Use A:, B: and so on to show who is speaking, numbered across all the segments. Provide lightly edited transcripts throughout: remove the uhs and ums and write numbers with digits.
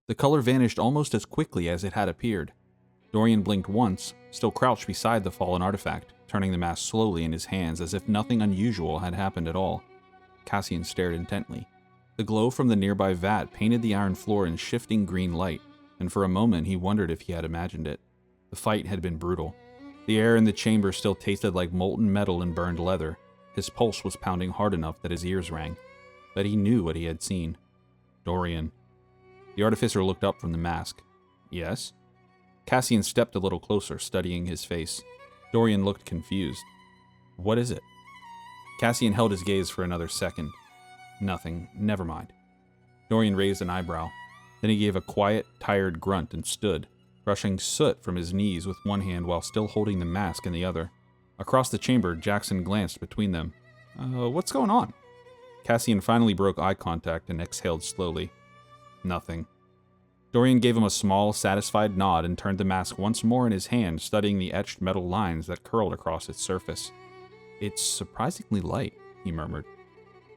A: The color vanished almost as quickly as it had appeared. Dorian blinked once, still crouched beside the fallen artifact, turning the mask slowly in his hands as if nothing unusual had happened at all. Cassian stared intently. The glow from the nearby vat painted the iron floor in shifting green light, and for a moment he wondered if he had imagined it. The fight had been brutal. The air in the chamber still tasted like molten metal and burned leather. His pulse was pounding hard enough that his ears rang. But he knew what he had seen. Dorian. The artificer looked up from the mask. Yes? Cassian stepped a little closer, studying his face. Dorian looked confused. What is it? Cassian held his gaze for another second. Nothing. Never mind. Dorian raised an eyebrow. Then he gave a quiet, tired grunt and stood, brushing soot from his knees with one hand while still holding the mask in the other. Across the chamber, Jackson glanced between them. What's going on? Cassian finally broke eye contact and exhaled slowly. Nothing. Dorian gave him a small, satisfied nod and turned the mask once more in his hand, studying the etched metal lines that curled across its surface. It's surprisingly light, he murmured.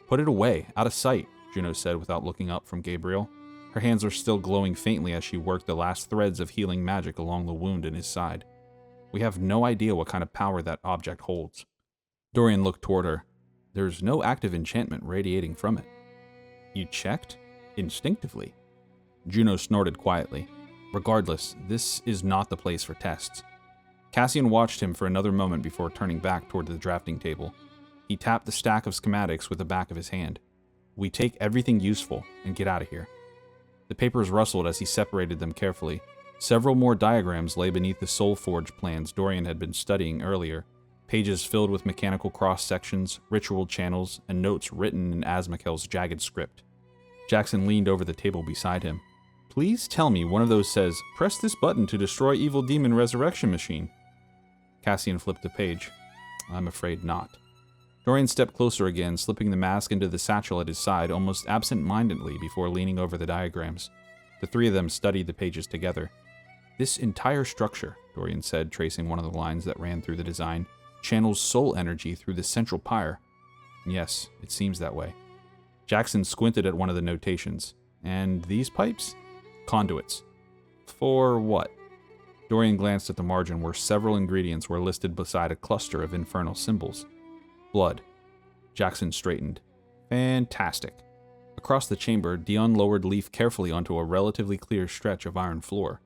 A: Put it away, out of sight, Juno said without looking up from Gabriel. Her hands were still glowing faintly as she worked the last threads of healing magic along the wound in his side. We have no idea what kind of power that object holds. Dorian looked toward her. There's no active enchantment radiating from it. You checked? Instinctively. Juno snorted quietly. Regardless, this is not the place for tests. Cassian watched him for another moment before turning back toward the drafting table. He tapped the stack of schematics with the back of his hand. We take everything useful and get out of here. The papers rustled as he separated them carefully. Several more diagrams lay beneath the Soul Forge plans Dorian had been studying earlier, pages filled with mechanical cross-sections, ritual channels, and notes written in Azmakel's jagged script. Jackson leaned over the table beside him. Please tell me one of those says, press this button to destroy evil demon resurrection machine. Cassian flipped the page. I'm afraid not. Dorian stepped closer again, slipping the mask into the satchel at his side almost absent-mindedly before leaning over the diagrams. The three of them studied the pages together. This entire structure, Dorian said, tracing one of the lines that ran through the design, channels soul energy through the central pyre. Yes, it seems that way. Jackson squinted at one of the notations. And these pipes? Conduits. For what? Dorian glanced at the margin where several ingredients were listed beside a cluster of infernal symbols. Blood. Jackson straightened. Fantastic. Across the chamber, Dion lowered Leaf carefully onto a relatively clear stretch of iron floor.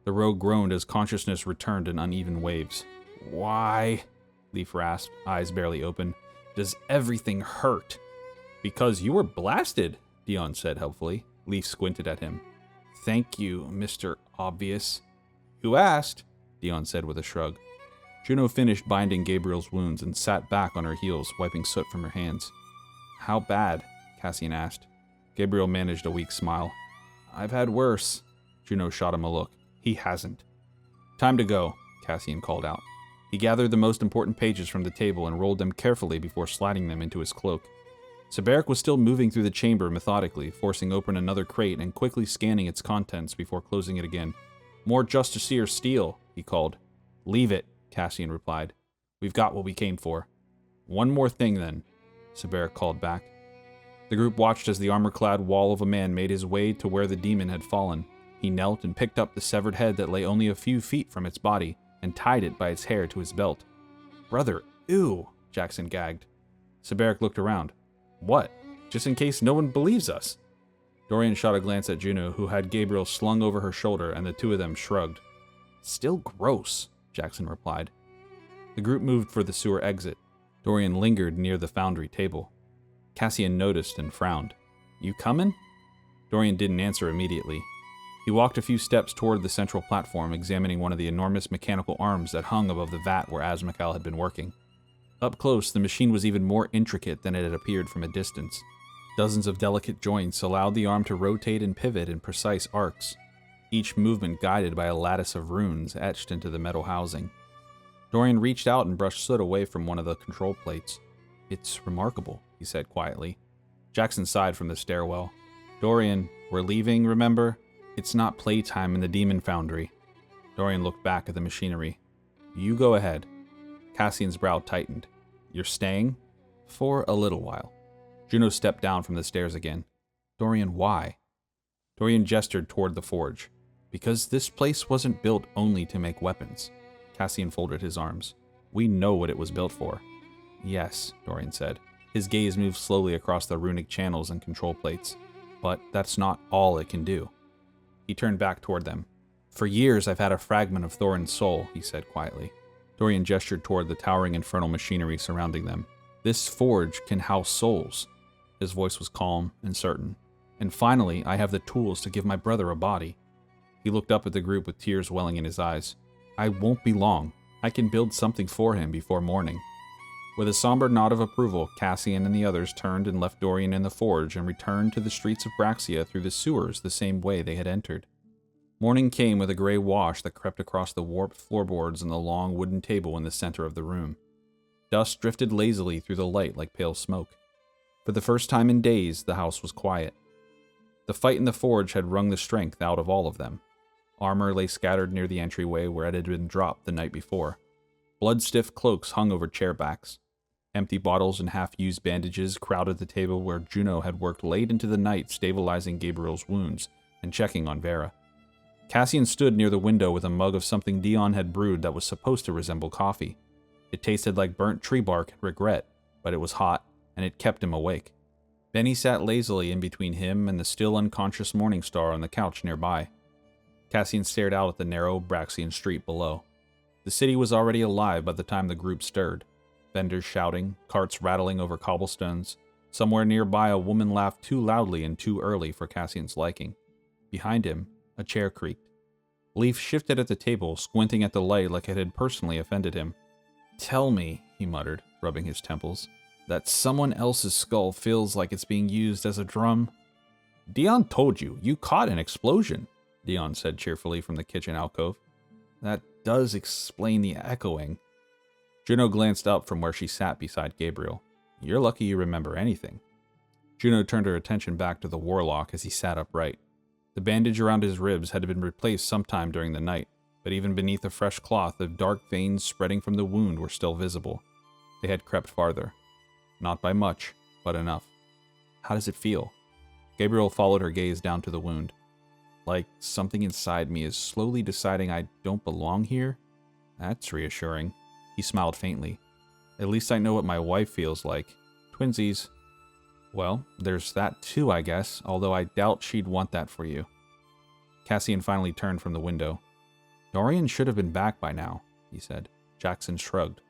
A: The rogue groaned as consciousness returned in uneven waves. Why? Leaf rasped, eyes barely open. Does everything hurt? Because you were blasted, Dion said helpfully. Leaf squinted at him. Thank you, Mr. Obvious. You asked, Dion said with a shrug. Juno finished binding Gabriel's wounds and sat back on her heels, wiping soot from her hands. How bad? Cassian asked. Gabriel managed a weak smile. I've had worse. Juno shot him a look. He hasn't. Time to go, Cassian called out. He gathered the most important pages from the table and rolled them carefully before sliding them into his cloak. Saberic was still moving through the chamber methodically, forcing open another crate and quickly scanning its contents before closing it again. More Justiciar steel, he called. Leave it, Cassian replied. We've got what we came for. One more thing then, Saberic called back. The group watched as the armor-clad wall of a man made his way to where the demon had fallen. He knelt and picked up the severed head that lay only a few feet from its body and tied it by its hair to his belt. Brother, ew, Jackson gagged. Saberic looked around. What? Just in case no one believes us. Dorian shot a glance at Juno, who had Gabriel slung over her shoulder, and the two of them shrugged. Still gross, Jackson replied. The group moved for the sewer exit. Dorian lingered near the foundry table. Cassian noticed and frowned. You comin'? Dorian didn't answer immediately. He walked a few steps toward the central platform, examining one of the enormous mechanical arms that hung above the vat where Azmakel had been working. Up close, the machine was even more intricate than it had appeared from a distance. Dozens of delicate joints allowed the arm to rotate and pivot in precise arcs, each movement guided by a lattice of runes etched into the metal housing. Dorian reached out and brushed soot away from one of the control plates. It's remarkable, he said quietly. Jackson sighed from the stairwell. Dorian, we're leaving, remember? It's not playtime in the demon foundry. Dorian looked back at the machinery. You go ahead. Cassian's brow tightened. You're staying? For a little while. Juno stepped down from the stairs again. Dorian, why? Dorian gestured toward the forge. Because this place wasn't built only to make weapons. Cassian folded his arms. We know what it was built for. Yes, Dorian said. His gaze moved slowly across the runic channels and control plates. But that's not all it can do. He turned back toward them. For years I've had a fragment of Thorin's soul, he said quietly. Dorian gestured toward the towering infernal machinery surrounding them. This forge can house souls. His voice was calm and certain. And finally, I have the tools to give my brother a body. He looked up at the group with tears welling in his eyes. I won't be long. I can build something for him before morning. With a somber nod of approval, Cassian and the others turned and left Dorian in the forge and returned to the streets of Braxia through the sewers the same way they had entered. Morning came with a gray wash that crept across the warped floorboards and the long wooden table in the center of the room. Dust drifted lazily through the light like pale smoke. For the first time in days, the house was quiet. The fight in the forge had wrung the strength out of all of them. Armor lay scattered near the entryway where it had been dropped the night before. Blood-stiff cloaks hung over chairbacks. Empty bottles and half-used bandages crowded the table where Juno had worked late into the night stabilizing Gabriel's wounds and checking on Vera. Cassian stood near the window with a mug of something Dion had brewed that was supposed to resemble coffee. It tasted like burnt tree bark and regret, but it was hot, and it kept him awake. Benny sat lazily in between him and the still unconscious Morningstar on the couch nearby. Cassian stared out at the narrow Braxian street below. The city was already alive by the time the group stirred. Vendors shouting, carts rattling over cobblestones. Somewhere nearby a woman laughed too loudly and too early for Cassian's liking. Behind him, a chair creaked. Leaf shifted at the table, squinting at the light like it had personally offended him. Tell me, he muttered, rubbing his temples, that someone else's skull feels like it's being used as a drum. Dion told you, you caught an explosion, Dion said cheerfully from the kitchen alcove. That does explain the echoing. Juno glanced up from where she sat beside Gabriel. You're lucky you remember anything. Juno turned her attention back to the warlock as he sat upright. The bandage around his ribs had been replaced sometime during the night, but even beneath the fresh cloth, the dark veins spreading from the wound were still visible. They had crept farther. Not by much, but enough. How does it feel? Gabriel followed her gaze down to the wound. Like something inside me is slowly deciding I don't belong here? That's reassuring. He smiled faintly. At least I know what my wife feels like. Twinsies. Well, there's that too, I guess, although I doubt she'd want that for you. Cassian finally turned from the window. Dorian should have been back by now, he said. Jackson shrugged.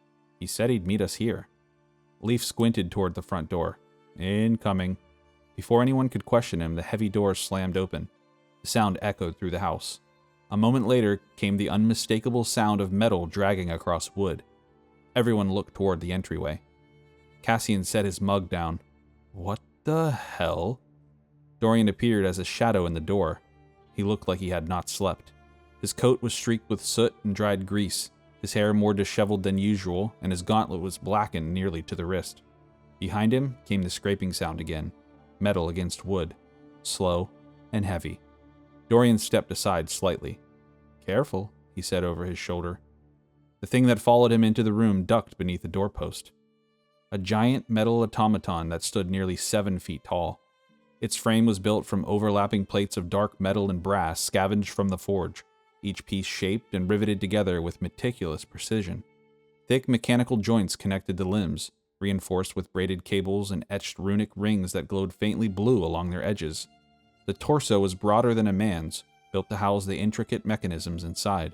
A: He said he'd meet us here. Leaf squinted toward the front door. Incoming. Before anyone could question him, the heavy door slammed open. The sound echoed through the house. A moment later came the unmistakable sound of metal dragging across wood. Everyone looked toward the entryway. Cassian set his mug down. What the hell? Dorian appeared as a shadow in the door. He looked like he had not slept. His coat was streaked with soot and dried grease, his hair more disheveled than usual, and his gauntlet was blackened nearly to the wrist. Behind him came the scraping sound again, metal against wood, slow and heavy. Dorian stepped aside slightly. Careful, he said over his shoulder. The thing that followed him into the room ducked beneath the doorpost. A giant metal automaton that stood nearly 7 feet tall. Its frame was built from overlapping plates of dark metal and brass scavenged from the forge, each piece shaped and riveted together with meticulous precision. Thick mechanical joints connected the limbs, reinforced with braided cables and etched runic rings that glowed faintly blue along their edges. The torso was broader than a man's, built to house the intricate mechanisms inside.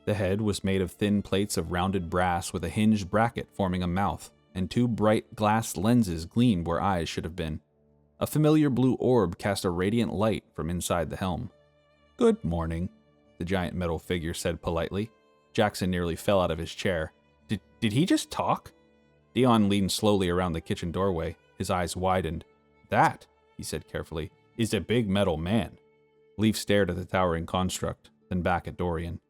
A: The head was made of thin plates of rounded brass with a hinged bracket forming a mouth, and 2 bright glass lenses gleamed where eyes should have been. A familiar blue orb cast a radiant light from inside the helm. Good morning, the giant metal figure said politely. Jackson nearly fell out of his chair. Did he just talk? Dion leaned slowly around the kitchen doorway. His eyes widened. That, he said carefully, is a big metal man. Leaf stared at the towering construct, then back at Dorian.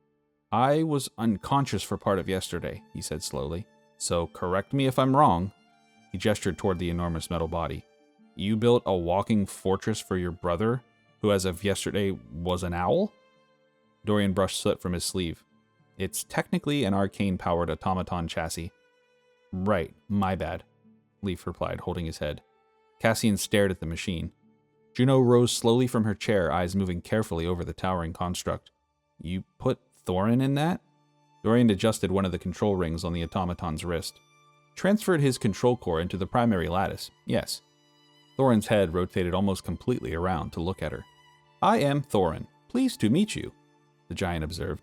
A: I was unconscious for part of yesterday, he said slowly. So correct me if I'm wrong. He gestured toward the enormous metal body. You built a walking fortress for your brother, who as of yesterday was an owl? Dorian brushed soot from his sleeve. It's technically an arcane-powered automaton chassis. Right, my bad, Leaf replied, holding his head. Cassian stared at the machine. Juno rose slowly from her chair, eyes moving carefully over the towering construct. You put Thorin in that? Dorian adjusted one of the control rings on the automaton's wrist. Transferred his control core into the primary lattice, yes. Thorin's head rotated almost completely around to look at her. I am Thorin. Pleased to meet you, the giant observed.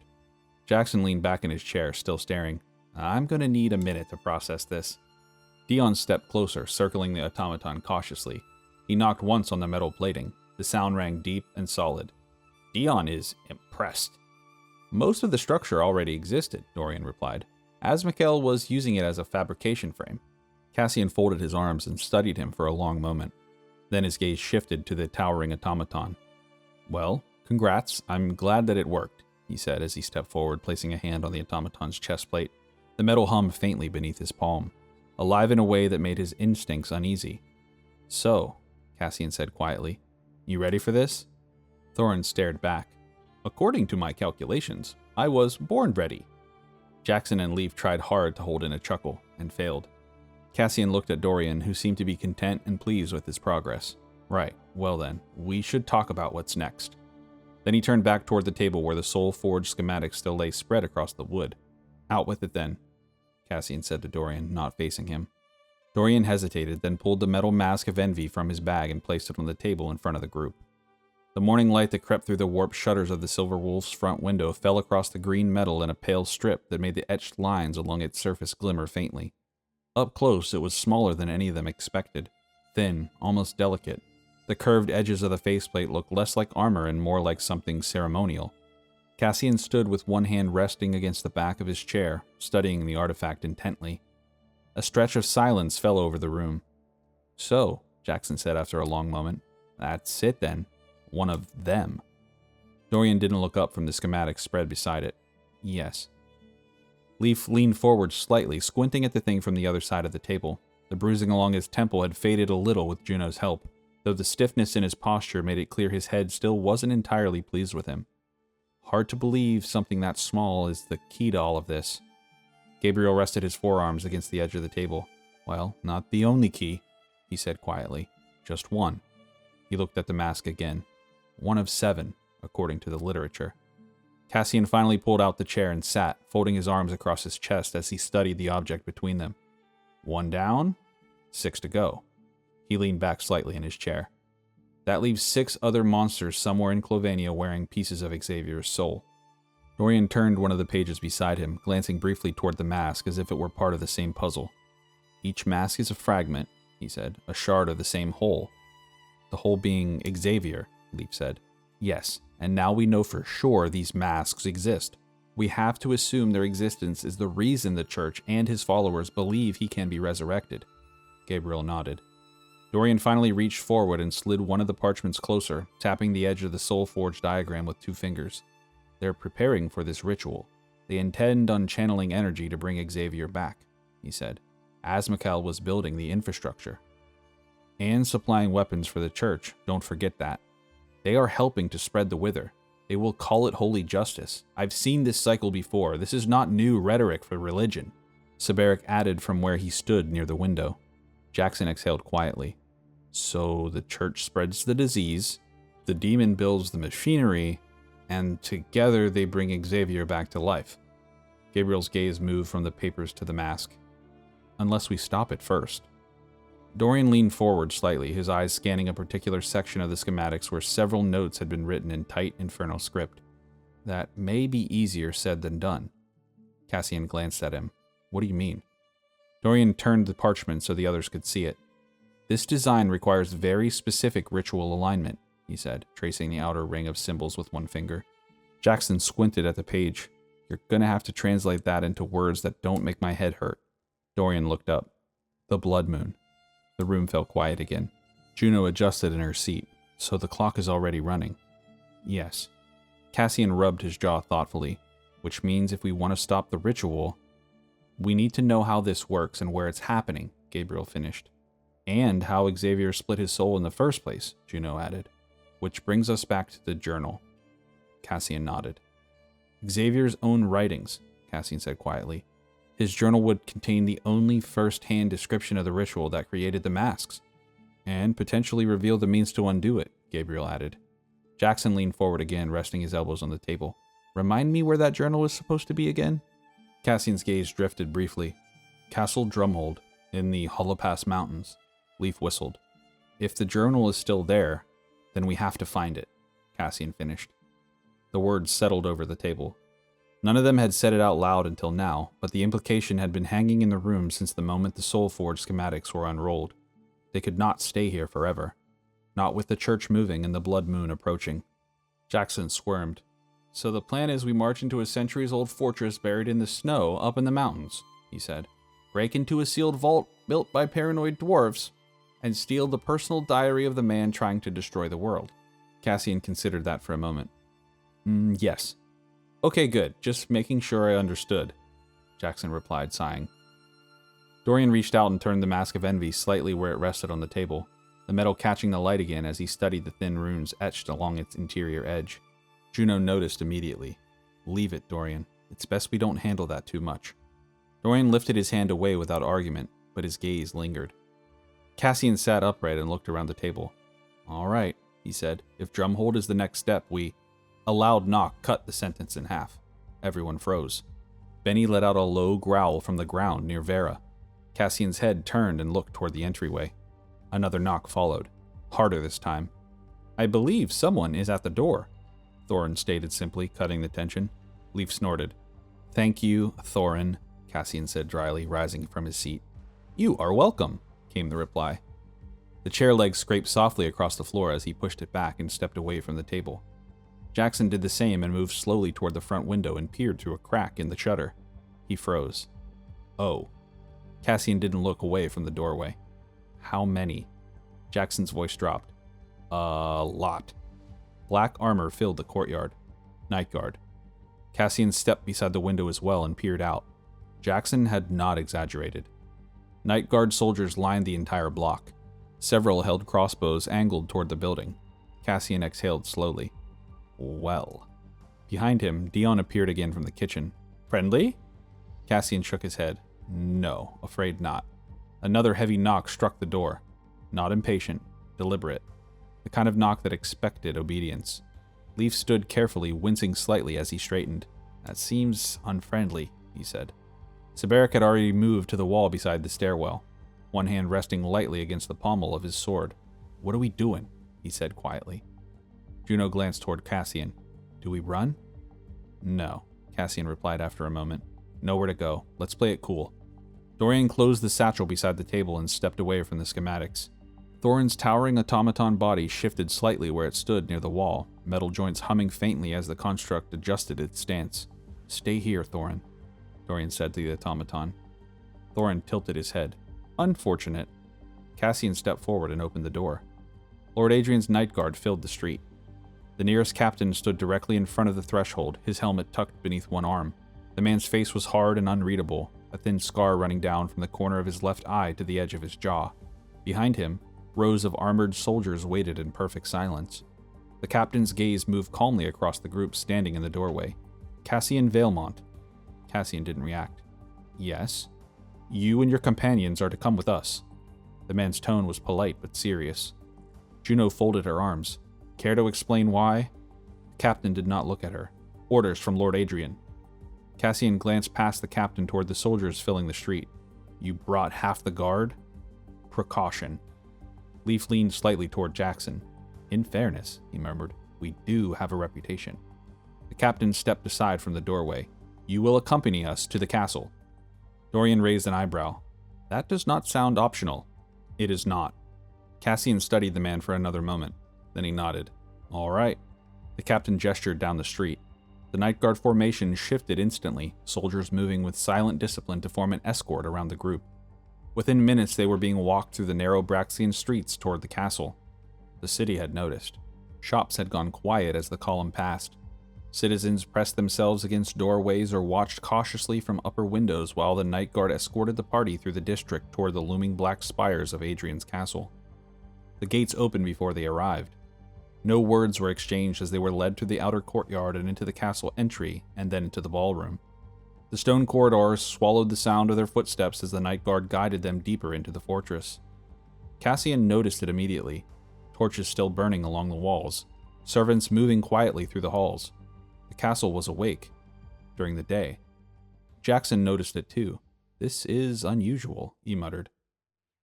A: Jackson leaned back in his chair, still staring. I'm going to need a minute to process this. Dion stepped closer, circling the automaton cautiously. He knocked once on the metal plating. The sound rang deep and solid. Dion is impressed. Most of the structure already existed, Dorian replied. Azmakael was using it as a fabrication frame. Cassian folded his arms and studied him for a long moment. Then his gaze shifted to the towering automaton. Well, congrats. I'm glad that it worked, he said as he stepped forward, placing a hand on the automaton's chest plate. The metal hummed faintly beneath his palm, alive in a way that made his instincts uneasy. So, Cassian said quietly, you ready for this? Thorin stared back. According to my calculations, I was born ready. Jackson and Leaf tried hard to hold in a chuckle, and failed. Cassian looked at Dorian, who seemed to be content and pleased with his progress. Right, well then, we should talk about what's next. Then he turned back toward the table where the soul-forged schematic still lay spread across the wood. Out with it then, Cassian said to Dorian, not facing him. Dorian hesitated, then pulled the metal mask of envy from his bag and placed it on the table in front of the group. The morning light that crept through the warped shutters of the Silver Wolf's front window fell across the green metal in a pale strip that made the etched lines along its surface glimmer faintly. Up close, it was smaller than any of them expected. Thin, almost delicate. The curved edges of the faceplate looked less like armor and more like something ceremonial. Cassian stood with one hand resting against the back of his chair, studying the artifact intently. A stretch of silence fell over the room. So, Jackson said after a long moment, that's it then. One of them. Dorian didn't look up from the schematic spread beside it. Yes. Leaf leaned forward slightly, squinting at the thing from the other side of the table. The bruising along his temple had faded a little with Juno's help, though the stiffness in his posture made it clear his head still wasn't entirely pleased with him. Hard to believe something that small is the key to all of this. Gabriel rested his forearms against the edge of the table. Well, not the only key, he said quietly. Just one. He looked at the mask again. One of 7, according to the literature. Cassian finally pulled out the chair and sat, folding his arms across his chest as he studied the object between them. 1 down, 6 to go. He leaned back slightly in his chair. That leaves 6 other monsters somewhere in Kjlovania wearing pieces of Xavier's soul. Dorian turned one of the pages beside him, glancing briefly toward the mask as if it were part of the same puzzle. Each mask is a fragment, he said, a shard of the same whole. The whole being Xavier, Leaf said. Yes, and now we know for sure these masks exist. We have to assume their existence is the reason the Church and his followers believe he can be resurrected. Gabriel nodded. Dorian finally reached forward and slid one of the parchments closer, tapping the edge of the soul-forged diagram with 2 fingers. They're preparing for this ritual. They intend on channeling energy to bring Xavier back, he said. Azmakael was building the infrastructure. And supplying weapons for the Church, don't forget that. They are helping to spread the wither. They will call it holy justice. I've seen this cycle before. This is not new rhetoric for religion. Sabaric added from where he stood near the window. Jackson exhaled quietly. So the Church spreads the disease, the demon builds the machinery, and together they bring Xavier back to life. Gabriel's gaze moved from the papers to the mask. Unless we stop it first. Dorian leaned forward slightly, his eyes scanning a particular section of the schematics where several notes had been written in tight infernal script. That may be easier said than done. Cassian glanced at him. What do you mean? Dorian turned the parchment so the others could see it. This design requires very specific ritual alignment, he said, tracing the outer ring of symbols with 1 finger. Jackson squinted at the page. You're gonna have to translate that into words that don't make my head hurt. Dorian looked up. The blood moon. The room fell quiet again. Juno adjusted in her seat. So the clock is already running. Yes. Cassian rubbed his jaw thoughtfully, which means if we want to stop the ritual, we need to know how this works and where it's happening, Gabriel finished. And how Xavier split his soul in the first place, Juno added. Which brings us back to the journal. Cassian nodded. Xavier's own writings, Cassian said quietly. His journal would contain the only first-hand description of the ritual that created the masks, and potentially reveal the means to undo it, Gabriel added. Jackson leaned forward again, resting his elbows on the table. Remind me where that journal is supposed to be again? Cassian's gaze drifted briefly. Castle Drumhold, in the Holopass Mountains. Leaf whistled. If the journal is still there, then we have to find it, Cassian finished. The words settled over the table. None of them had said it out loud until now, but the implication had been hanging in the room since the moment the Soulforge schematics were unrolled. They could not stay here forever. Not with the church moving and the blood moon approaching. Jackson squirmed. So the plan is we march into a centuries-old fortress buried in the snow up in the mountains, he said. Break into a sealed vault built by paranoid dwarves, and steal the personal diary of the man trying to destroy the world. Cassian considered that for a moment. Yes. Okay, good. Just making sure I understood, Jackson replied, sighing. Dorian reached out and turned the Mask of Envy slightly where it rested on the table, the metal catching the light again as he studied the thin runes etched along its interior edge. Juno noticed immediately. Leave it, Dorian. It's best we don't handle that too much. Dorian lifted his hand away without argument, but his gaze lingered. Cassian sat upright and looked around the table. All right, he said. If Drumhold is the next step, we... A loud knock cut the sentence in half. Everyone froze. Benny let out a low growl from the ground near Vera. Cassian's head turned and looked toward the entryway. Another knock followed. Harder this time. I believe someone is at the door, Thorin stated simply, cutting the tension. Leaf snorted. Thank you, Thorin, Cassian said dryly, rising from his seat. You are welcome, came the reply. The chair legs scraped softly across the floor as he pushed it back and stepped away from the table. Jackson did the same and moved slowly toward the front window and peered through a crack in the shutter. He froze. Oh. Cassian didn't look away from the doorway. How many? Jackson's voice dropped. A lot. Black armor filled the courtyard. Night Guard. Cassian stepped beside the window as well and peered out. Jackson had not exaggerated. Night Guard soldiers lined the entire block. Several held crossbows angled toward the building. Cassian exhaled slowly. Well. Behind him, Dion appeared again from the kitchen. Friendly? Cassian shook his head. No, afraid not. Another heavy knock struck the door. Not impatient, deliberate. The kind of knock that expected obedience. Leaf stood carefully, wincing slightly as he straightened. That seems unfriendly, he said. Sabarik had already moved to the wall beside the stairwell, one hand resting lightly against the pommel of his sword. What are we doing? He said quietly. Juno glanced toward Cassian. Do we run? No, Cassian replied after a moment. Nowhere to go. Let's play it cool. Dorian closed the satchel beside the table and stepped away from the schematics. Thorin's towering automaton body shifted slightly where it stood near the wall, metal joints humming faintly as the construct adjusted its stance. Stay here, Thorin, Dorian said to the automaton. Thorin tilted his head. Unfortunate. Cassian stepped forward and opened the door. Lord Adrian's Night Guard filled the street. The nearest captain stood directly in front of the threshold, his helmet tucked beneath one arm. The man's face was hard and unreadable, a thin scar running down from the corner of his left eye to the edge of his jaw. Behind him, rows of armored soldiers waited in perfect silence. The captain's gaze moved calmly across the group standing in the doorway. Cassian Valemont. Cassian didn't react. Yes? You and your companions are to come with us. The man's tone was polite but serious. Juno folded her arms. Care to explain why? The captain did not look at her. Orders from Lord Adrian. Cassian glanced past the captain toward the soldiers filling the street. You brought half the guard? Precaution. Leaf leaned slightly toward Jackson. In fairness, he murmured, we do have a reputation. The captain stepped aside from the doorway. You will accompany us to the castle. Dorian raised an eyebrow. That does not sound optional. It is not. Cassian studied the man for another moment. Then he nodded. All right. The captain gestured down the street. The Night Guard formation shifted instantly, soldiers moving with silent discipline to form an escort around the group. Within minutes, they were being walked through the narrow Braxian streets toward the castle. The city had noticed. Shops had gone quiet as the column passed. Citizens pressed themselves against doorways or watched cautiously from upper windows while the Night Guard escorted the party through the district toward the looming black spires of Adrian's castle. The gates opened before they arrived. No words were exchanged as they were led through the outer courtyard and into the castle entry, and then into the ballroom. The stone corridors swallowed the sound of their footsteps as the Night Guard guided them deeper into the fortress. Cassian noticed it immediately. torches still burning along the walls, servants moving quietly through the halls. The castle was awake during the day. Jackson noticed it too. "This is unusual," he muttered.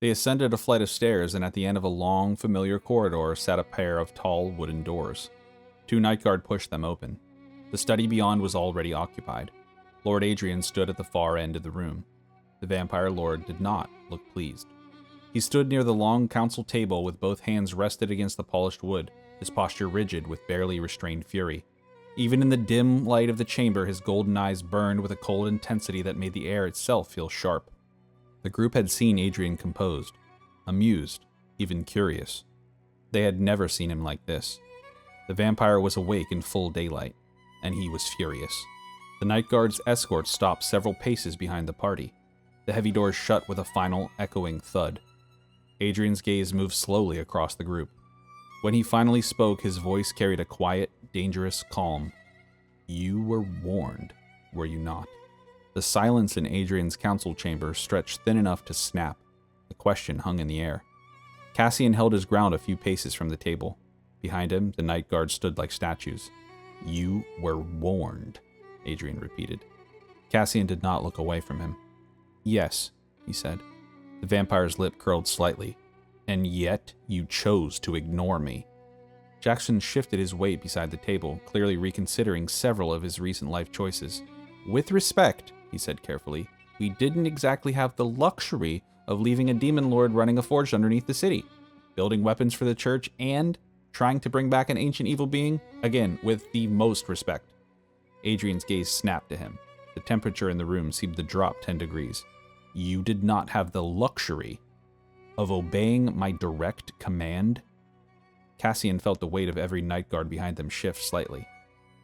A: They ascended a flight of stairs, and at the end of a long, familiar corridor sat a pair of tall wooden doors. 2 night guard pushed them open. The study beyond was already occupied. Lord Adrian stood at the far end of the room. The vampire lord did not look pleased. He stood near the long council table with both hands rested against the polished wood, his posture rigid with barely restrained fury. Even in the dim light of the chamber, his golden eyes burned with a cold intensity that made the air itself feel sharp. The group had seen Adrian composed, amused, even curious. They had never seen him like this. The vampire was awake in full daylight, and he was furious. The night guard's escort stopped several paces behind the party. The heavy doors shut with a final, echoing thud. Adrian's gaze moved slowly across the group. When he finally spoke, his voice carried a quiet, dangerous calm. "You were warned, were you not?" The silence in Adrian's council chamber stretched thin enough to snap. The question hung in the air. Cassian held his ground a few paces from the table. Behind him, the night guards stood like statues. "You were warned," Adrian repeated. Cassian did not look away from him. "Yes," he said. The vampire's lip curled slightly. "And yet you chose to ignore me." Jackson shifted his weight beside the table, clearly reconsidering several of his recent life choices. "With respect," he said carefully, "we didn't exactly have the luxury of leaving a demon lord running a forge underneath the city, building weapons for the church, and trying to bring back an ancient evil being, again, with the most respect." Adrian's gaze snapped to him. The temperature in the room seemed to drop 10 degrees. "You did not have the luxury of obeying my direct command?" Cassian felt the weight of every night guard behind them shift slightly.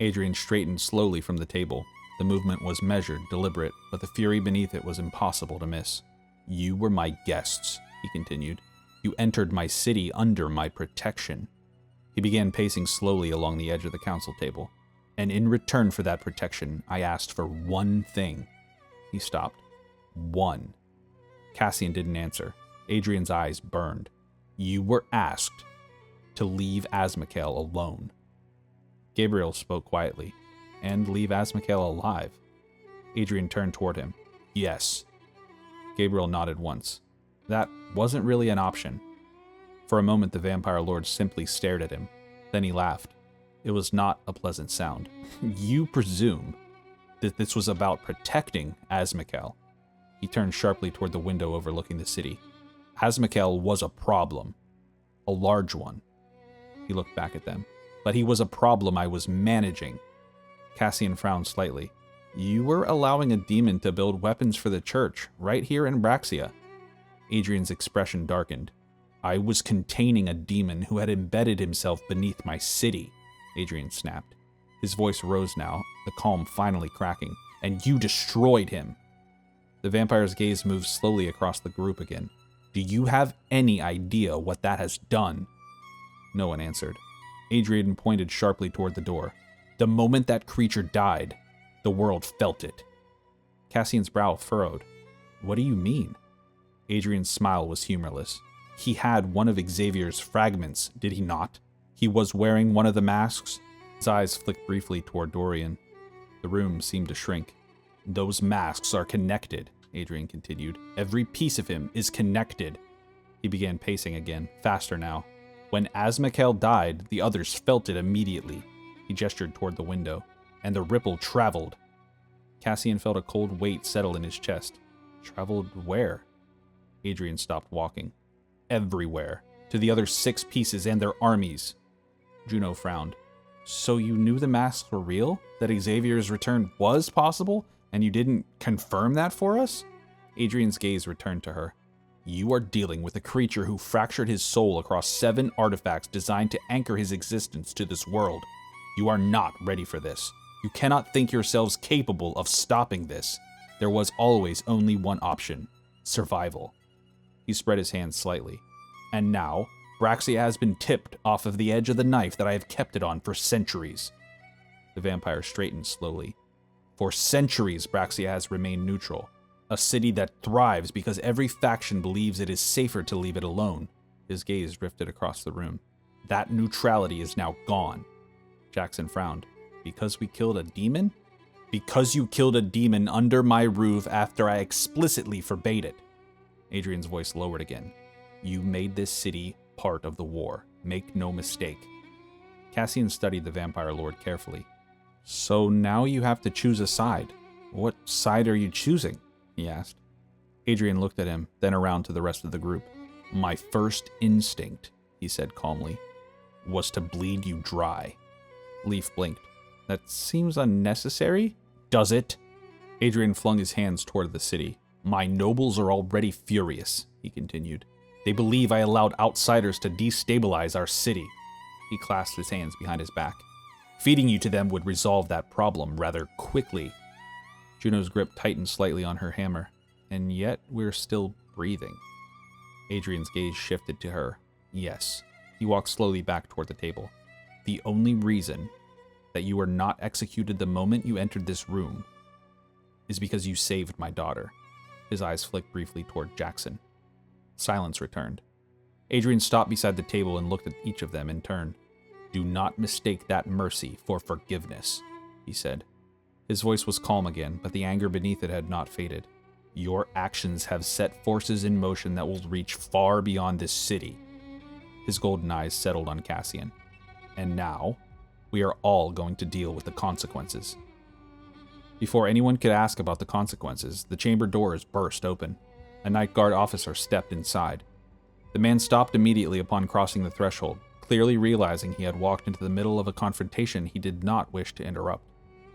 A: Adrian straightened slowly from the table. The movement was measured, deliberate, but the fury beneath it was impossible to miss. "You were my guests," he continued. "You entered my city under my protection." He began pacing slowly along the edge of the council table. "And in return for that protection, I asked for one thing." He stopped. "One." Cassian didn't answer. Adrian's eyes burned. "You were asked to leave Azmakael alone." Gabriel spoke quietly. "And leave Azmakael alive?" Adrian turned toward him. "Yes." Gabriel nodded once. That wasn't really an option. For a moment, the vampire lord simply stared at him. Then he laughed. It was not a pleasant sound. "You presume that this was about protecting Azmakael." He turned sharply toward the window overlooking the city. "Azmakael was a problem. A large one." He looked back at them. "But he was a problem I was managing." Cassian frowned slightly. "You were allowing a demon to build weapons for the church, right here in Braxia." Adrian's expression darkened. "I was containing a demon who had embedded himself beneath my city," Adrian snapped. His voice rose now, the calm finally cracking. "And you destroyed him." The vampire's gaze moved slowly across the group again. "Do you have any idea what that has done?" No one answered. Adrian pointed sharply toward the door. "The moment that creature died, the world felt it." Cassian's brow furrowed. "What do you mean?" Adrian's smile was humorless. "He had one of Xavier's fragments, did he not? He was wearing one of the masks." His eyes flicked briefly toward Dorian. The room seemed to shrink. "Those masks are connected," Adrian continued. "Every piece of him is connected." He began pacing again, faster now. "When Azmakael died, the others felt it immediately." He gestured toward the window. "And the ripple traveled." Cassian felt a cold weight settle in his chest. "Traveled where?" Adrian stopped walking. "Everywhere. To the other 6 pieces and their armies." Juno frowned. "So you knew the masks were real? That Xavier's return was possible? And you didn't confirm that for us?" Adrian's gaze returned to her. "You are dealing with a creature who fractured his soul across 7 artifacts designed to anchor his existence to this world. You are not ready for this. You cannot think yourselves capable of stopping this. There was always only one option: survival." He spread his hands slightly. "And now, Braxia has been tipped off of the edge of the knife that I have kept it on for centuries." The vampire straightened slowly. "For centuries, Braxia has remained neutral. A city that thrives because every faction believes it is safer to leave it alone." His gaze drifted across the room. That neutrality is now gone. Jackson frowned. Because we killed a demon? Because you killed a demon under my roof after I explicitly forbade it. Adrian's voice lowered again. You made this city part of the war. Make no mistake. Cassian studied the vampire lord carefully. So now you have to choose a side. What side are you choosing? He asked. Adrian looked at him, then around to the rest of the group. My first instinct, he said calmly, was to bleed you dry. Leaf blinked. That seems unnecessary, does it? Adrian flung his hands toward the city. My nobles are already furious, he continued. They believe I allowed outsiders to destabilize our city. He clasped his hands behind his back. Feeding you to them would resolve that problem rather quickly. Juno's grip tightened slightly on her hammer, and yet we're still breathing. Adrian's gaze shifted to her. Yes. He walked slowly back toward the table. The only reason that you were not executed the moment you entered this room is because you saved my daughter. His eyes flicked briefly toward Jackson. Silence returned. Adrian stopped beside the table and looked at each of them in turn. Do not mistake that mercy for forgiveness, he said. His voice was calm again, but the anger beneath it had not faded. Your actions have set forces in motion that will reach far beyond this city. His golden eyes settled on Cassian. And now, we are all going to deal with the consequences. Before anyone could ask about the consequences, the chamber doors burst open. A night guard officer stepped inside. The man stopped immediately upon crossing the threshold, clearly realizing he had walked into the middle of a confrontation he did not wish to interrupt.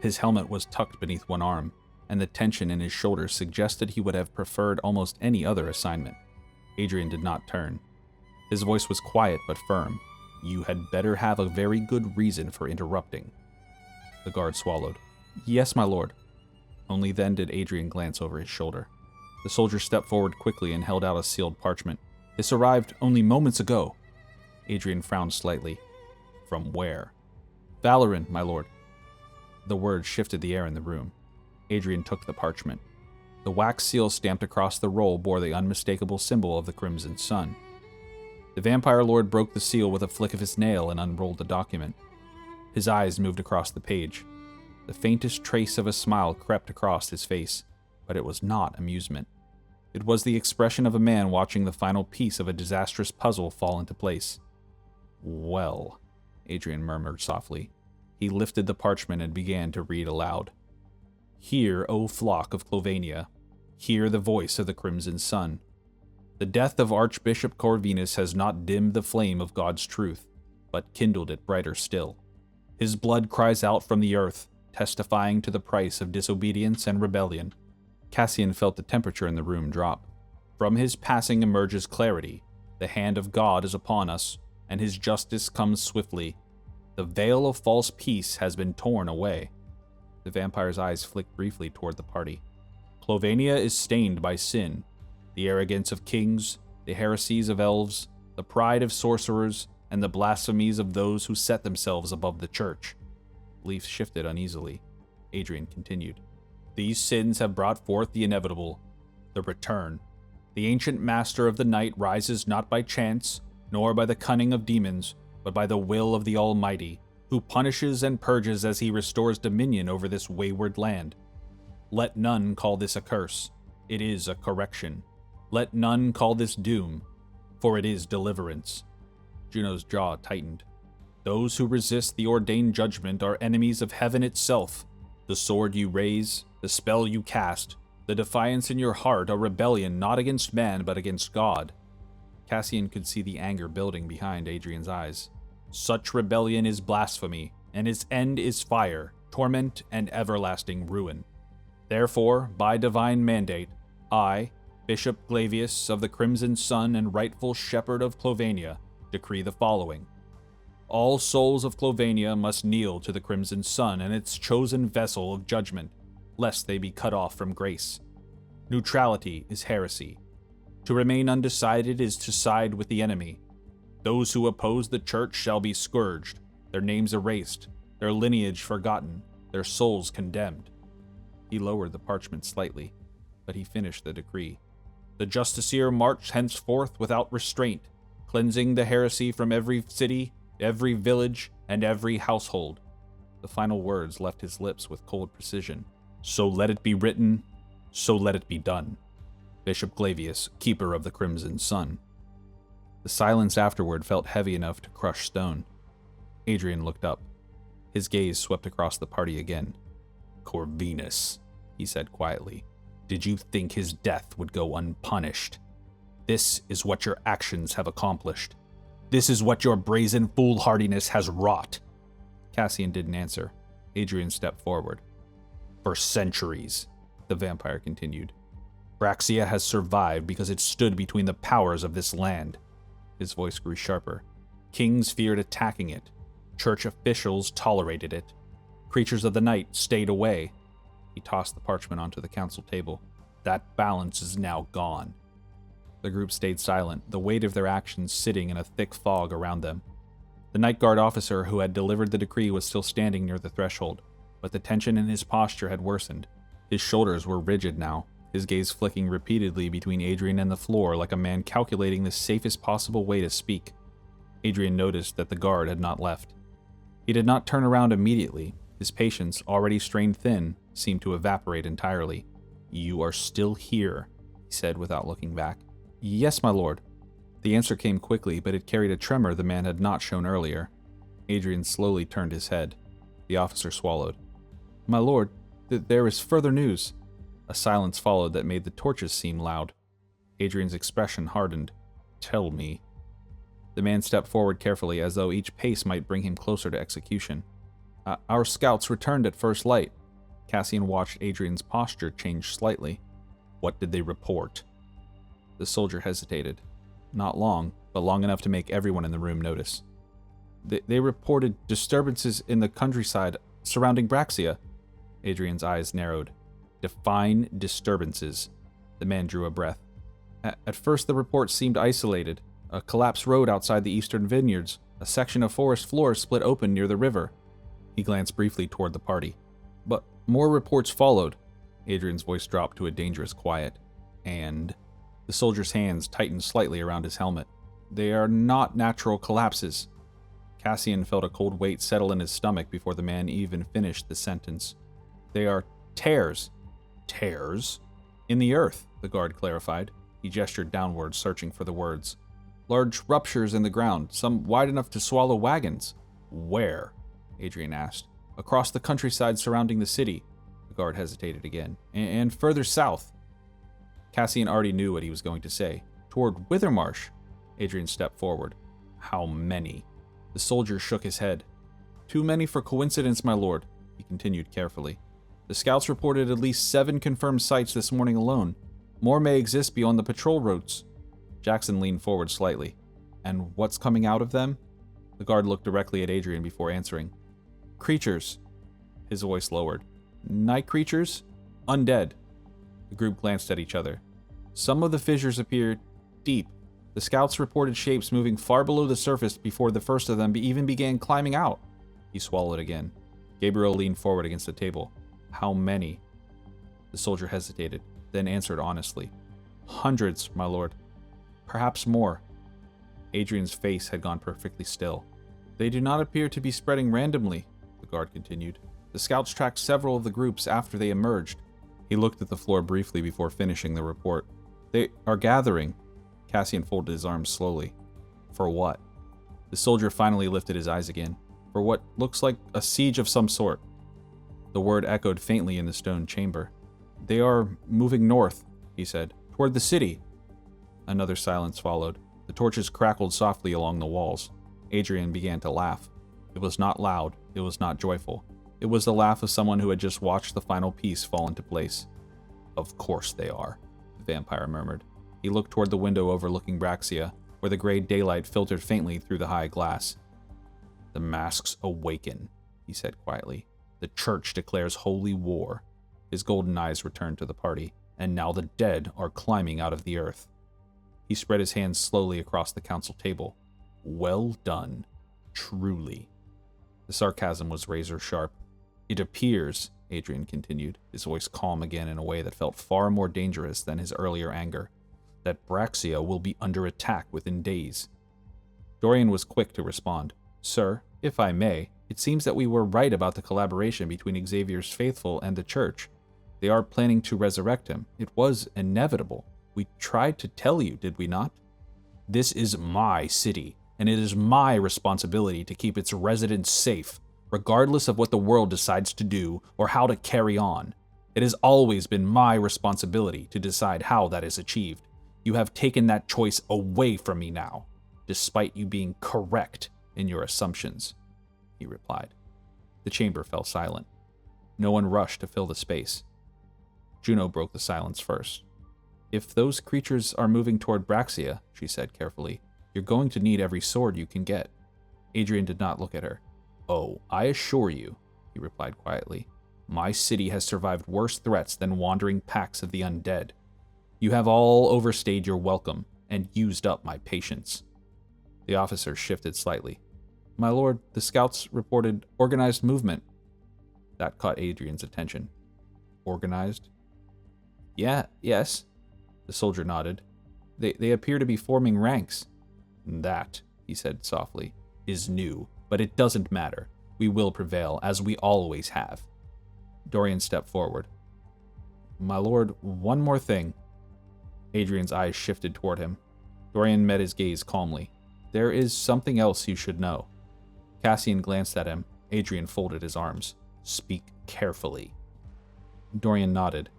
A: His helmet was tucked beneath one arm, and the tension in his shoulders suggested he would have preferred almost any other assignment. Adrian did not turn. His voice was quiet but firm. You had better have a very good reason for interrupting. The guard swallowed. Yes, my lord. Only then did Adrian glance over his shoulder. The soldier stepped forward quickly and held out a sealed parchment. This arrived only moments ago. Adrian frowned slightly. From where? Valoran, my lord. The words shifted the air in the room. Adrian took the parchment. The wax seal stamped across the roll bore the unmistakable symbol of the Crimson Sun. The vampire lord broke the seal with a flick of his nail and unrolled the document. His eyes moved across the page. The faintest trace of a smile crept across his face, but it was not amusement. It was the expression of a man watching the final piece of a disastrous puzzle fall into place. Well, Adrian murmured softly. He lifted the parchment and began to read aloud. Hear, O flock of Kjlovania, hear the voice of the Crimson Sun. The death of Archbishop Corvinus has not dimmed the flame of God's truth, but kindled it brighter still. His blood cries out from the earth, testifying to the price of disobedience and rebellion. Cassian felt the temperature in the room drop. From his passing emerges clarity. The hand of God is upon us, and his justice comes swiftly. The veil of false peace has been torn away. The vampire's eyes flicked briefly toward the party. Kjlovania is stained by sin. The arrogance of kings, the heresies of elves, the pride of sorcerers, and the blasphemies of those who set themselves above the church. Leaf shifted uneasily. Adrian continued. These sins have brought forth the inevitable, the return. The ancient master of the night rises not by chance, nor by the cunning of demons, but by the will of the Almighty, who punishes and purges as he restores dominion over this wayward land. Let none call this a curse. It is a correction. Let none call this doom, for it is deliverance. Juno's jaw tightened. Those who resist the ordained judgment are enemies of heaven itself. The sword you raise, the spell you cast, the defiance in your heart are rebellion not against man but against God. Cassian could see the anger building behind Adrian's eyes. Such rebellion is blasphemy, and its end is fire, torment, and everlasting ruin. Therefore, by divine mandate, I, Bishop Glavius of the Crimson Sun and rightful shepherd of Kjlovania, decree the following. All souls of Kjlovania must kneel to the Crimson Sun and its chosen vessel of judgment, lest they be cut off from grace. Neutrality is heresy. To remain undecided is to side with the enemy. Those who oppose the church shall be scourged, their names erased, their lineage forgotten, their souls condemned. He lowered the parchment slightly, but he finished the decree. The justiciar march henceforth without restraint, cleansing the heresy from every city Every village and every household. The final words left his lips with cold precision. So let it be written, so let it be done. Bishop Glavius, keeper of the Crimson Sun. The silence afterward felt heavy enough to crush stone. Adrian looked up. His gaze swept across the party again. Corvinus, he said quietly. Did you think his death would go unpunished? This is what your actions have accomplished. This is what your brazen foolhardiness has wrought. Cassian didn't answer. Adrian stepped forward. For centuries, the vampire continued, Braxia has survived because it stood between the powers of this land. His voice grew sharper. Kings feared attacking it. Church officials tolerated it. Creatures of the night stayed away. He tossed the parchment onto the council table. That balance is now gone. The group stayed silent, the weight of their actions sitting in a thick fog around them. The night guard officer who had delivered the decree was still standing near the threshold, but the tension in his posture had worsened. His shoulders were rigid now, his gaze flicking repeatedly between Adrian and the floor like a man calculating the safest possible way to speak. Adrian noticed that the guard had not left. He did not turn around immediately. His patience, already strained thin, seemed to evaporate entirely. You are still here, he said without looking back. Yes, my lord. The answer came quickly, but it carried a tremor the man had not shown earlier. Adrian slowly turned his head. The officer swallowed. My lord, there is further news. A silence followed that made the torches seem loud. Adrian's expression hardened. Tell me. The man stepped forward carefully, as though each pace might bring him closer to execution. Our scouts returned at first light. Cassian watched Adrian's posture change slightly. What did they report? The soldier hesitated. Not long, but long enough to make everyone in the room notice. They reported disturbances in the countryside surrounding Braxia. Adrian's eyes narrowed. Define disturbances. The man drew a breath. At first the report seemed isolated. A collapsed road outside the eastern vineyards. A section of forest floor split open near the river. He glanced briefly toward the party. But more reports followed. Adrian's voice dropped to a dangerous quiet. And the soldier's hands tightened slightly around his helmet. They are not natural collapses. Cassian felt a cold weight settle in his stomach before the man even finished the sentence. They are tears. Tears? In the earth, the guard clarified. He gestured downward, searching for the words. Large ruptures in the ground, some wide enough to swallow wagons. Where? Adrian asked. Across the countryside surrounding the city. The guard hesitated again. And further south. Cassian already knew what he was going to say. Toward Withermarsh. Adrian stepped forward. How many? The soldier shook his head. Too many for coincidence, my lord, he continued carefully. The scouts reported at least 7 confirmed sites this morning alone. More may exist beyond the patrol routes. Jackson leaned forward slightly. And what's coming out of them? The guard looked directly at Adrian before answering. Creatures. His voice lowered. Night creatures? Undead. The group glanced at each other. Some of the fissures appeared deep. The scouts reported shapes moving far below the surface before the first of them even began climbing out. He swallowed again. Gabriel leaned forward against the table. How many? The soldier hesitated, then answered honestly. Hundreds, my lord. Perhaps more. Adrian's face had gone perfectly still. They do not appear to be spreading randomly, the guard continued. The scouts tracked several of the groups after they emerged. He looked at the floor briefly before finishing the report. They are gathering. Cassian folded his arms slowly. For what? The soldier finally lifted his eyes again. For what looks like a siege of some sort. The word echoed faintly in the stone chamber. They are moving north, he said, toward the city. Another silence followed. The torches crackled softly along the walls. Adrian began to laugh. It was not loud. It was not joyful. It was the laugh of someone who had just watched the final piece fall into place. Of course they are, the vampire murmured. He looked toward the window overlooking Braxia, where the gray daylight filtered faintly through the high glass. The masks awaken, he said quietly. The church declares holy war. His golden eyes returned to the party, and now the dead are climbing out of the earth. He spread his hands slowly across the council table. Well done. Truly. The sarcasm was razor sharp. It appears, Adrian continued, his voice calm again in a way that felt far more dangerous than his earlier anger, that Braxia will be under attack within days. Dorian was quick to respond. Sir, if I may, it seems that we were right about the collaboration between Xavier's faithful and the Church. They are planning to resurrect him. It was inevitable. We tried to tell you, did we not? This is my city, and it is my responsibility to keep its residents safe, regardless of what the world decides to do or how to carry on. It has always been my responsibility to decide how that is achieved. You have taken that choice away from me now, despite you being correct in your assumptions, he replied. The chamber fell silent. No one rushed to fill the space. Juno broke the silence first. If those creatures are moving toward Braxia, she said carefully, you're going to need every sword you can get. Adrian did not look at her. Oh, I assure you, he replied quietly, my city has survived worse threats than wandering packs of the undead. You have all overstayed your welcome and used up my patience. The officer shifted slightly. My lord, the scouts reported organized movement. That caught Adrian's attention. Organized? Yes. The soldier nodded. They appear to be forming ranks. That, he said softly, is new, but it doesn't matter. We will prevail, as we always have. Dorian stepped forward. My lord, one more thing. Adrian's eyes shifted toward him. Dorian met his gaze calmly. There is something else you should know. Cassian glanced at him. Adrian folded his arms. Speak carefully. Dorian nodded.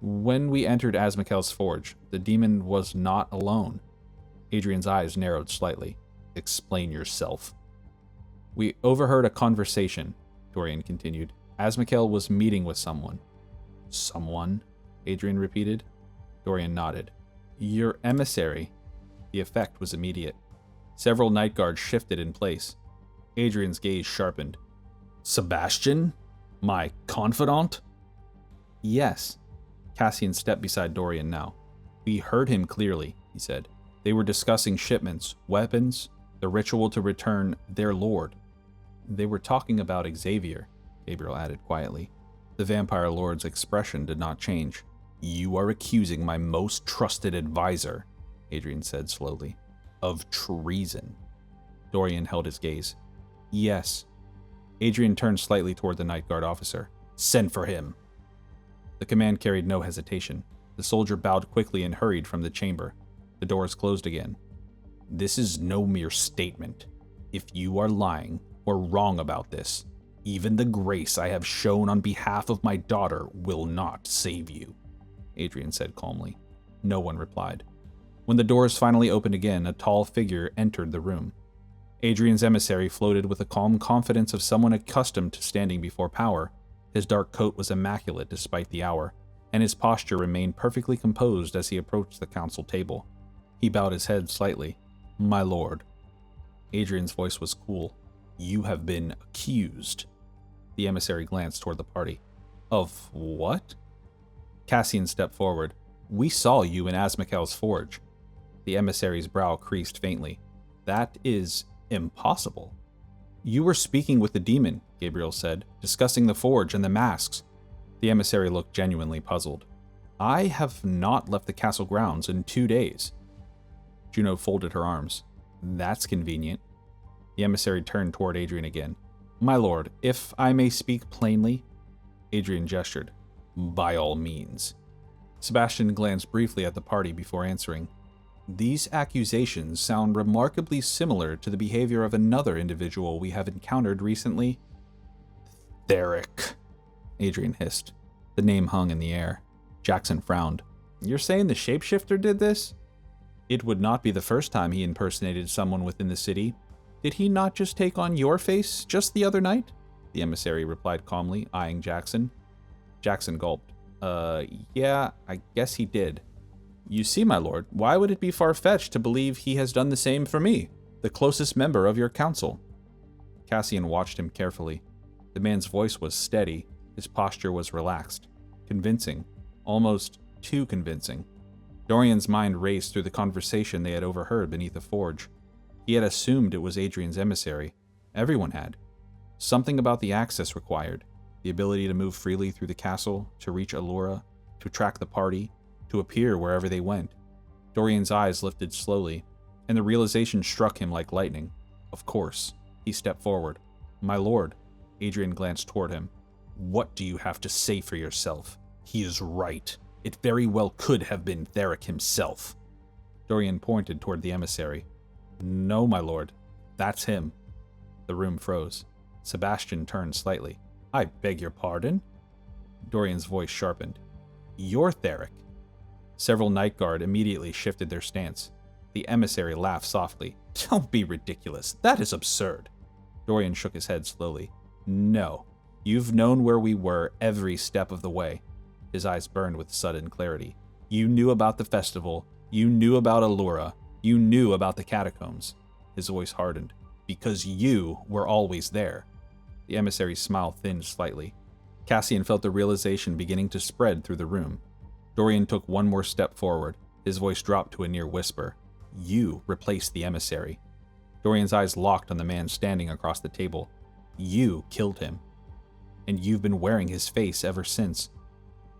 A: When we entered Azmakel's forge, the demon was not alone. Adrian's eyes narrowed slightly. Explain yourself. We overheard a conversation, Dorian continued. Azmakel was meeting with someone. Someone? Adrian repeated. Dorian nodded. Your emissary. The effect was immediate. Several night guards shifted in place. Adrian's gaze sharpened. Sebastian? My confidant? Yes. Cassian stepped beside Dorian now. We heard him clearly, he said. They were discussing shipments, weapons, the ritual to return their lord. They were talking about Xavier, Gabriel added quietly. The vampire lord's expression did not change. You are accusing my most trusted advisor, Adrian said slowly, of treason. Dorian held his gaze. Yes. Adrian turned slightly toward the night guard officer. Send for him. The command carried no hesitation. The soldier bowed quickly and hurried from the chamber. The doors closed again. This is no mere statement. If you are lying or wrong about this, even the grace I have shown on behalf of my daughter will not save you, Adrian said calmly. No one replied. When the doors finally opened again, a tall figure entered the room. Adrian's emissary floated with the calm confidence of someone accustomed to standing before power. His dark coat was immaculate despite the hour, and his posture remained perfectly composed as he approached the council table. He bowed his head slightly. My lord. Adrian's voice was cool. You have been accused. The emissary glanced toward the party. Of what? Cassian stepped forward. We saw you in Azmakel's forge. The emissary's brow creased faintly. That is impossible. You were speaking with the demon, Gabriel said, discussing the forge and the masks. The emissary looked genuinely puzzled. I have not left the castle grounds in 2 days. Juno folded her arms. That's convenient. The emissary turned toward Adrian again. My lord, if I may speak plainly. Adrian gestured. By all means. Sebastian glanced briefly at the party before answering. These accusations sound remarkably similar to the behavior of another individual we have encountered recently. Theric, Adrian hissed. The name hung in the air. Jackson frowned. You're saying the shapeshifter did this? It would not be the first time he impersonated someone within the city. Did he not just take on your face just the other night? The emissary replied calmly, eyeing Jackson. Jackson gulped. Yeah, I guess he did. You see, my lord, why would it be far-fetched to believe he has done the same for me, the closest member of your council? Cassian watched him carefully. The man's voice was steady, his posture was relaxed, convincing, almost too convincing. Dorian's mind raced through the conversation they had overheard beneath the forge. He had assumed it was Adrian's emissary. Everyone had. Something about the access required, the ability to move freely through the castle, to reach Allura, to track the party, to appear wherever they went. Dorian's eyes lifted slowly, and the realization struck him like lightning. Of course, He stepped forward. "My lord." Adrian glanced toward him. "What do you have to say for yourself? He is right. It very well could have been Theric himself." Dorian pointed toward the emissary. "No, my lord. That's him." The room froze. Sebastian turned slightly. "I beg your pardon?" Dorian's voice sharpened. "You're Theric." Several Night Guard immediately shifted their stance. The emissary laughed softly. "Don't be ridiculous. That is absurd." Dorian shook his head slowly. "No. You've known where we were every step of the way." His eyes burned with sudden clarity. "You knew about the festival. You knew about Allura. You knew about the catacombs." His voice hardened. "Because you were always there." The emissary's smile thinned slightly. Cassian felt the realization beginning to spread through the room. Dorian took one more step forward. His voice dropped to a near whisper. "You replaced the emissary." Dorian's eyes locked on the man standing across the table. "You killed him. And you've been wearing his face ever since."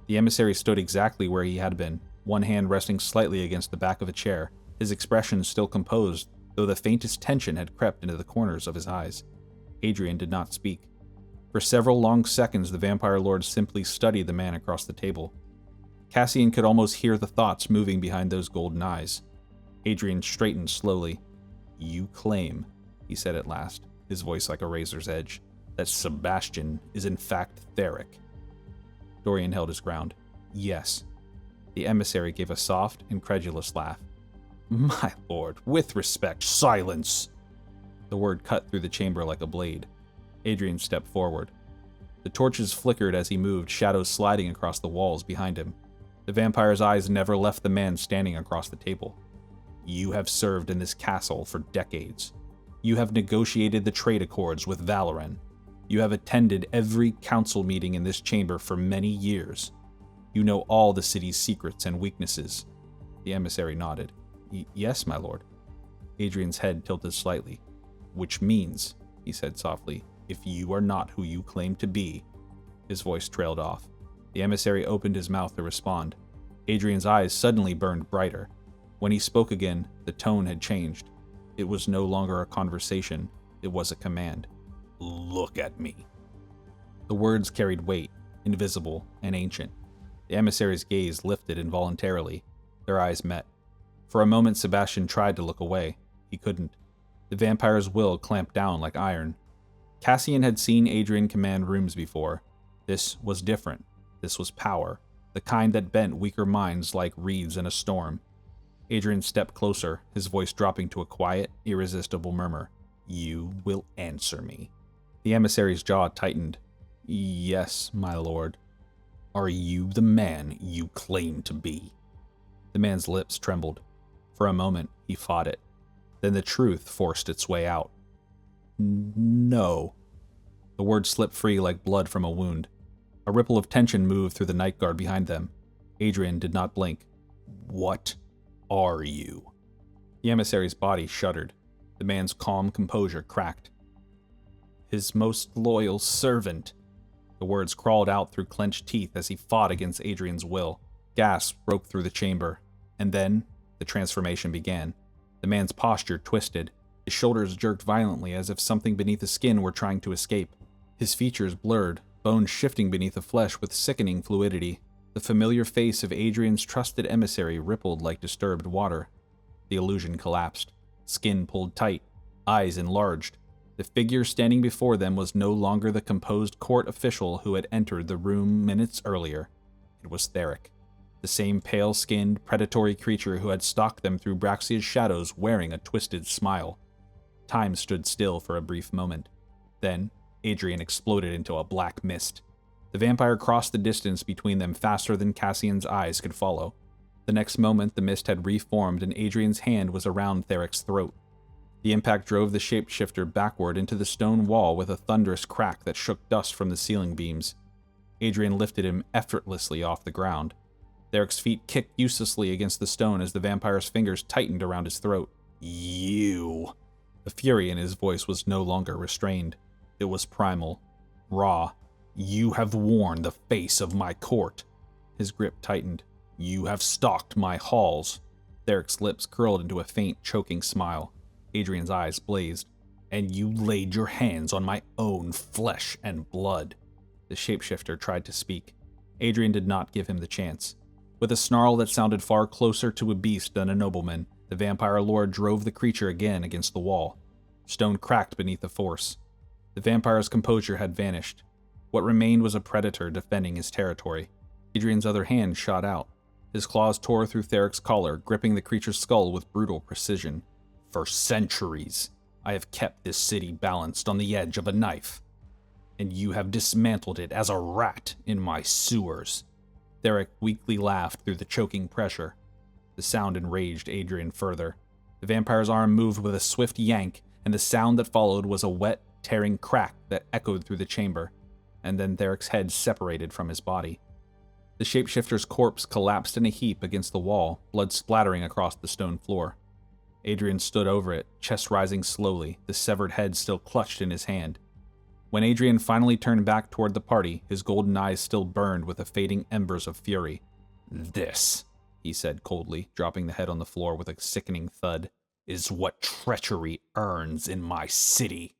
A: The emissary stood exactly where he had been, one hand resting slightly against the back of a chair, his expression still composed, though the faintest tension had crept into the corners of his eyes. Adrian did not speak. For several long seconds, the vampire lord simply studied the man across the table. Cassian could almost hear the thoughts moving behind those golden eyes. Adrian straightened slowly. "You claim," he said at last, his voice like a razor's edge, "that Sebastian is in fact Theric." Dorian held his ground. "Yes." The emissary gave a soft, incredulous laugh. "My lord, with respect, silence!" The word cut through the chamber like a blade. Adrian stepped forward. The torches flickered as he moved, shadows sliding across the walls behind him. The vampire's eyes never left the man standing across the table. "You have served in this castle for decades. You have negotiated the trade accords with Valoran. You have attended every council meeting in this chamber for many years. You know all the city's secrets and weaknesses." The emissary nodded. Yes, my lord." Adrian's head tilted slightly. "Which means," he said softly, "if you are not who you claim to be." His voice trailed off. The emissary opened his mouth to respond. Adrian's eyes suddenly burned brighter. When he spoke again, the tone had changed. It was no longer a conversation. It was a command. "Look at me." The words carried weight, invisible and ancient. The emissary's gaze lifted involuntarily. Their eyes met. For a moment, Sebastian tried to look away. He couldn't. The vampire's will clamped down like iron. Cassian had seen Adrian command rooms before. This was different. This was power, the kind that bent weaker minds like reeds in a storm. Adrian stepped closer, his voice dropping to a quiet, irresistible murmur. "You will answer me." The emissary's jaw tightened. "Yes, my lord." "Are you the man you claim to be?" The man's lips trembled. For a moment, he fought it. Then the truth forced its way out. "No." The word slipped free like blood from a wound. A ripple of tension moved through the night guard behind them. Adrian did not blink. "What are you?" The emissary's body shuddered. The man's calm composure cracked. "His most loyal servant." The words crawled out through clenched teeth as he fought against Adrian's will. Gasps broke through the chamber. And then, the transformation began. The man's posture twisted. His shoulders jerked violently as if something beneath the skin were trying to escape. His features blurred, bones shifting beneath the flesh with sickening fluidity. The familiar face of Adrian's trusted emissary rippled like disturbed water. The illusion collapsed. Skin pulled tight. Eyes enlarged. The figure standing before them was no longer the composed court official who had entered the room minutes earlier. It was Theric, the same pale-skinned, predatory creature who had stalked them through Braxia's shadows wearing a twisted smile. Time stood still for a brief moment. Then, Adrian exploded into a black mist. The vampire crossed the distance between them faster than Cassian's eyes could follow. The next moment, the mist had reformed and Adrian's hand was around Theric's throat. The impact drove the shapeshifter backward into the stone wall with a thunderous crack that shook dust from the ceiling beams. Adrian lifted him effortlessly off the ground. Theric's feet kicked uselessly against the stone as the vampire's fingers tightened around his throat. "You!" The fury in his voice was no longer restrained. It was primal, raw. "You have worn the face of my court." His grip tightened. "You have stalked my halls." Theric's lips curled into a faint, choking smile. Adrian's eyes blazed. And you laid your hands on my own flesh and blood. The shapeshifter tried to speak. Adrian did not give him the chance. With a snarl that sounded far closer to a beast than a nobleman, the vampire lord drove the creature again against the wall. Stone cracked beneath the force. The vampire's composure had vanished. What remained was a predator defending his territory. Adrian's other hand shot out. His claws tore through Theric's collar, gripping the creature's skull with brutal precision. For centuries, I have kept this city balanced on the edge of a knife, and you have dismantled it as a rat in my sewers. Theric weakly laughed through the choking pressure. The sound enraged Adrian further. The vampire's arm moved with a swift yank, and the sound that followed was a wet, tearing crack that echoed through the chamber, and then Theric's head separated from his body. The shapeshifter's corpse collapsed in a heap against the wall, blood splattering across the stone floor. Adrian stood over it, chest rising slowly, the severed head still clutched in his hand. When Adrian finally turned back toward the party, his golden eyes still burned with the fading embers of fury. "This," he said coldly, dropping the head on the floor with a sickening thud, "is what treachery earns in my city."